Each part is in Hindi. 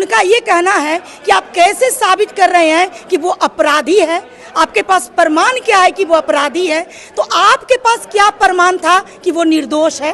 उनका ये कहना है कि आप कैसे साबित कर रहे हैं कि वो अपराधी है, आपके पास प्रमाण क्या है कि वो अपराधी है, तो आपके पास क्या प्रमाण था कि वो निर्दोष है।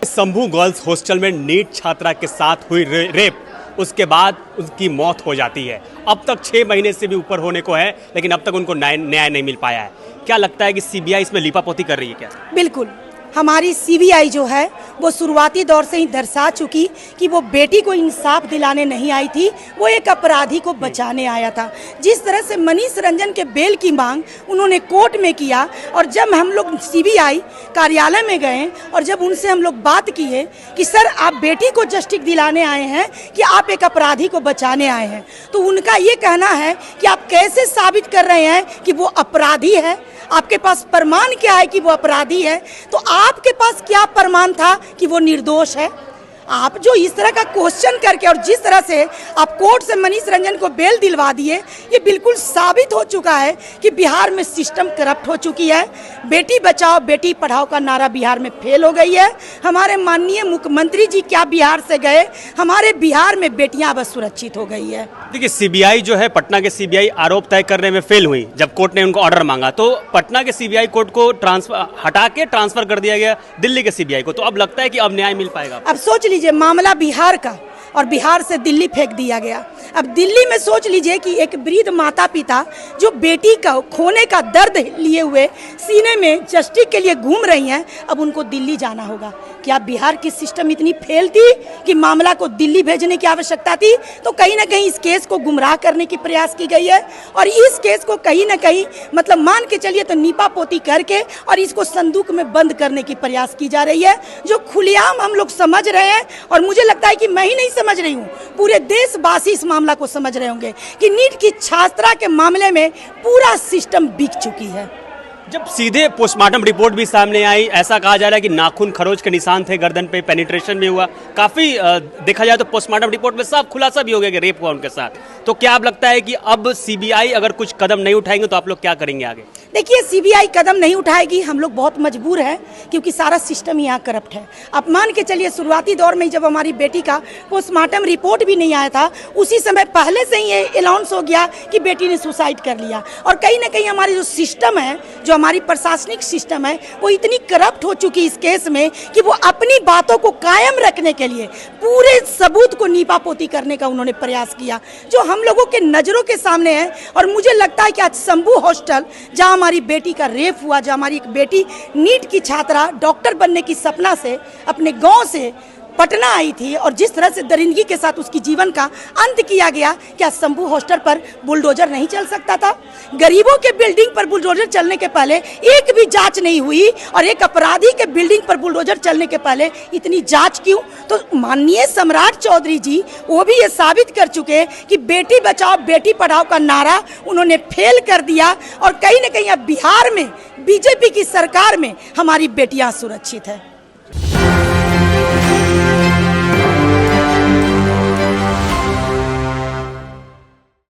शंभू गर्ल्स हॉस्टल में नीट छात्रा के साथ हुई रेप, उसके बाद उसकी मौत हो जाती है। अब तक 6 महीने से भी ऊपर होने को है, लेकिन अब तक उनको न्याय नहीं मिल पाया है। क्या लगता है कि सीबीआई इसमें लीपापोती कर रही है क्या? बिल्कुल, हमारी सीबीआई जो है वो शुरुआती दौर से ही दर्शा चुकी कि वो बेटी को इंसाफ दिलाने नहीं आई थी, वो एक अपराधी को बचाने आया था। जिस तरह से मनीष रंजन के बेल की मांग उन्होंने कोर्ट में किया, और जब हम लोग सीबीआई कार्यालय में गए और जब उनसे हम लोग बात किए कि सर आप बेटी को जस्टिस दिलाने आए हैं कि आप एक अपराधी को बचाने आए हैं, तो उनका ये कहना है कि आप कैसे साबित कर रहे हैं कि वो अपराधी है, आपके पास प्रमाण क्या है कि वो अपराधी है, तो आपके पास क्या प्रमाण था कि वो निर्दोष है। आप जो इस तरह का क्वेश्चन करके और जिस तरह से आप कोर्ट से मनीष रंजन को बेल दिलवा दिए, ये बिल्कुल साबित हो चुका है कि बिहार में सिस्टम करप्ट हो चुकी है। बेटी बचाओ बेटी पढ़ाओ का नारा बिहार में फेल हो गई है। हमारे माननीय मुख्यमंत्री जी क्या बिहार से गए, हमारे बिहार में बेटियां अब सुरक्षित हो गई है। देखिए, सीबीआई जो है, पटना के सीबीआई आरोप तय करने में फेल हुई। जब कोर्ट ने उनको ऑर्डर मांगा तो पटना के सीबीआई कोर्ट को हटा के ट्रांसफर कर दिया गया दिल्ली के सीबीआई को। तो अब लगता है कि अब न्याय मिल पाएगा। अब सोच लीजिए, मामला बिहार का और बिहार से दिल्ली फेंक दिया गया। अब दिल्ली में सोच लीजिए कि एक वृद्ध माता पिता जो बेटी का खोने का दर्द लिए हुए सीने में जस्टिस के लिए घूम रही हैं, अब उनको दिल्ली जाना होगा। क्या बिहार की सिस्टम इतनी फेल थी कि मामला को दिल्ली भेजने की आवश्यकता थी? तो कहीं ना कहीं इस केस को गुमराह करने की प्रयास की गई है, और इस केस को कहीं ना कहीं मतलब मान के चलिए तो नीपापोती करके और इसको संदूक में बंद करने की प्रयास की जा रही है, जो खुलेआम हम लोग समझ रहे हैं। और मुझे लगता है कि मैं ही नहीं समझ रही हूँ, पूरे देशवासी इस मामला को समझ रहे होंगे कि नीट की छात्रा के मामले में पूरा सिस्टम बिक चुकी है। जब सीधे पोस्टमार्टम रिपोर्ट भी सामने आई, ऐसा कहा जा रहा है कि नाखून खरोच के निशान थे गर्दन पे, पेनिट्रेशन भी हुआ। काफी देखा जाए तो पोस्टमार्टम रिपोर्ट में साफ खुलासा भी हो गया कि रेप हुआ उनके साथ। तो क्या आप लगता है कि अब सीबीआई अगर कुछ कदम नहीं उठाएंगे तो आप लोग क्या करेंगे आगे? देखिए, सीबीआई कदम नहीं उठाएगी, हम लोग बहुत मजबूर हैं क्योंकि सारा सिस्टम यहाँ करप्ट है। आप मान के चलिए शुरुआती दौर में जब हमारी बेटी का पोस्टमार्टम रिपोर्ट भी नहीं आया था, उसी समय पहले से ही ये अनाउंस हो गया कि बेटी ने सुसाइड कर लिया। और कहीं ना कहीं हमारी जो सिस्टम है, जो हमारी प्रशासनिक सिस्टम है, वो इतनी करप्ट हो चुकी इस केस में कि वो अपनी बातों को कायम रखने के लिए पूरे सबूत को नीपापोती करने का उन्होंने प्रयास किया, जो हम लोगों के नज़रों के सामने है। और मुझे लगता है कि आज शंभू हॉस्टल, जहां हमारी बेटी का रेप हुआ, जहां हमारी एक बेटी नीट की छात्रा डॉक्टर बनने की सपना से अपने गांव से पटना आई थी, और जिस तरह से दरिंदगी के साथ उसकी जीवन का अंत किया गया, क्या शंभू हॉस्टल पर बुलडोजर नहीं चल सकता था? गरीबों के बिल्डिंग पर बुलडोजर चलने के पहले एक भी जांच नहीं हुई, और एक अपराधी के बिल्डिंग पर बुलडोजर चलने के पहले इतनी जांच क्यों? तो माननीय सम्राट चौधरी जी वो भी ये साबित कर चुके कि बेटी बचाओ बेटी पढ़ाओ का नारा उन्होंने फेल कर दिया, और कहीं ना कहीं अब बिहार में बीजेपी की सरकार में हमारी बेटियां सुरक्षित है।